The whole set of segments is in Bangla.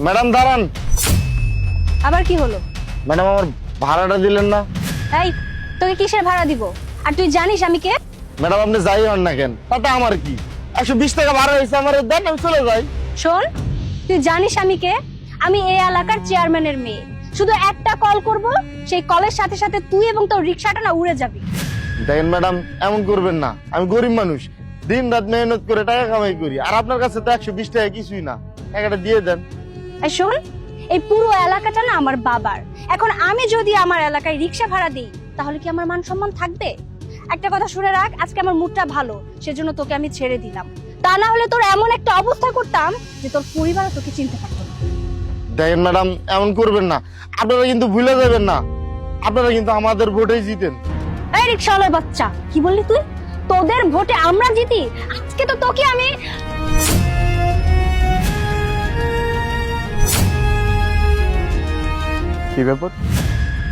ম্যাডাম দাঁড়ান। আবার কি হলো? ম্যাডাম আমার ভাড়াটা দিলেন না। এই, তোকে কিসের ভাড়া দিব? আর তুই জানিস আমি কে? ম্যাডাম আপনি যাই হন না কেন, তাতে আমার কি? 120 টাকা ভাড়া হয়েছে, আমার দেন, আমি চলে যাই। শোন, তুই জানিস আমি কে? আমি এই এলাকার চেয়ারম্যানের মেয়ে। শুধু একটা কল করব, সেই কলের সাথে সাথে তুই এবং তোর রিকশাটা না উড়ে যাবি। দেখেন ম্যাডাম, এমন করবেন না। আমি গরিব মানুষ, দিন রাত মেহনত করে টাকা কামাই করি, আর আপনার কাছে তো 120 টাকা কিছুই না। টাকাটা দিয়ে দেন। এই শোন, এই পুরো এলাকাটা না আমার বাবার। এখন আমি যদি আমার এলাকায় রিকশা ভাড়া দিই, তাহলে কি আমার মান সম্মান থাকবে? একটা কথা শুনে রাখ, আজকে আমার মুডটা ভালো, সেজন্য তোকে আমি ছেড়ে দিলাম। তা না হলে তোর এমন একটা অবস্থা করতাম যে তোর পরিবার তোকে চিনতে পারতো না। দেখেন ম্যাডাম, এমন করবেন না। আপনারা কিন্তু ভুলে যাবেন না, আপনারা কিন্তু আমাদের ভোটেই জিতেন। এই রিকশাওয়ালার বাচ্চা, কি বললি তুই? তোদের ভোটে আমরা জিতি? আজকে তো তোকে আমি... কি ব্যাপার?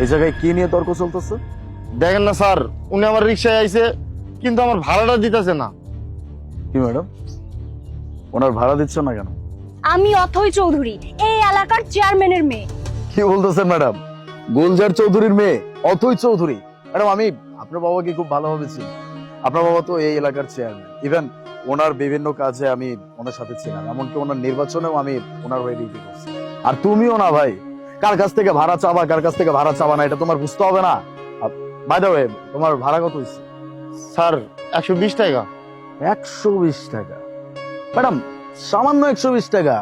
এই জায়গায় কি নিয়ে তর্ক চলতেছে? দেখেন না স্যার, উনি আমার রিক্সায় আইছে, কিন্তু আমার ভাড়াটা দিতেছে না। কি ম্যাডাম, ওনার ভাড়া দিচ্ছ না কেন? আমি অথই চৌধুরী, এই এলাকার চেয়ারম্যানের মেয়ে। কি বলতেছেন ম্যাডাম? গুলজার চৌধুরীর মেয়ে অথৈ চৌধুরী? ম্যাডাম আমি আপনার বাবাকে খুব ভালোভাবে চিনি। আপনার বাবা তো এই এলাকার চেয়ারম্যান। ইভেন ওনার বিভিন্ন কাজে আমি ওনার সাথে ছিলাম, এমনকি ওনার নির্বাচনেও আমি ওনার হয়ে ডিউটি করছি। আর তুমিও না ভাই, কার কাছ থেকে ভাড়া চাবা কার কাছ থেকে ভাড়া চাবা না এটা তোমার বুঝতে হবে না? বাই দ্য ওয়ে, তোমার ভাড়া কত হয়েছে? স্যার 120 টাকা। 120 টাকা? ম্যাডাম সামান্য 120 টাকা।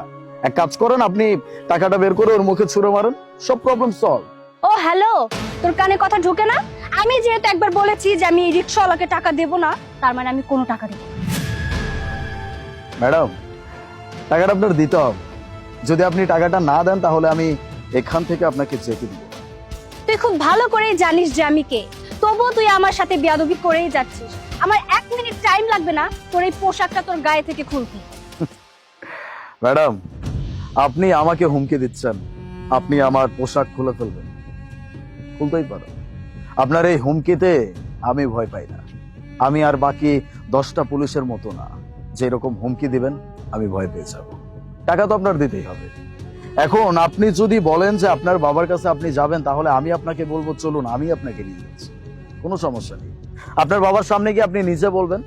এক কাজ করেন, আপনি টাকাটা বের করে ওর মুখে ছুঁড়ে মারেন, সব প্রবলেম সলভ। ও হ্যালো, তোর কানে কথা ঢোকে না? আমি যেহেতু একবার বলেছি যে আমি এই রিকশাওয়ালাকে টাকা দেব না, তার মানে আমি কোনো টাকা দেব না। ম্যাডাম টাকাটা আপনার দিতে হবে। যদি আপনি টাকাটা না দেন তাহলে আমি এখান থেকে আপনাকে যেতে দিব। তুই খুব ভালো করেই জানিস যে আমি কে, তবুও তুই আমার সাথে বেয়াদবি করেই যাচ্ছিস। আমার 1 মিনিট টাইম লাগবে না তোর এই পোশাকটা তোর গায়ে থেকে খুলতে। ম্যাডাম আপনি আমাকে হুমকি দিচ্ছেন আপনি আমার পোশাক খুলে ফেলবেন? খুলতেই পারো। আপনার এই হুমকিতে আমি ভয় পাই না। আমি আর বাকি 10টা পুলিশের মতো না, যেরকম হুমকি দিবেন আমি ভয় পেয়ে যাব। টাকা তো আপনার দিতেই হবে। এখন আপনি যদি বলেন যে আপনার বাবার কাছে আপনি যাবেন, তাহলে আমি আপনাকে বলবো চলুন আমি আপনাকে নিয়ে যাচ্ছি, কোনো সমস্যা নেই। আপনার বাবার সামনে গিয়ে আপনি নিজে বলবেন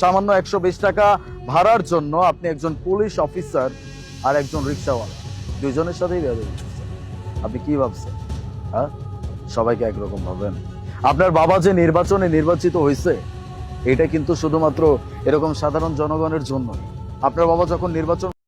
সামান্য 120 টাকা ভাড়ার জন্য আপনি একজন পুলিশ অফিসার আর একজন রিক্সাওয়ালা দুইজনের সাথেই বেয়াদবি করছেন। আপনি কি ভাবছেন? হ্যাঁ, সবাইকে একরকম ভাবেন? আপনার বাবা যে নির্বাচনে নির্বাচিত হয়েছে, এটা কিন্তু শুধুমাত্র এরকম সাধারণ জনগণের জন্য। আপনার বাবা যখন নির্বাচন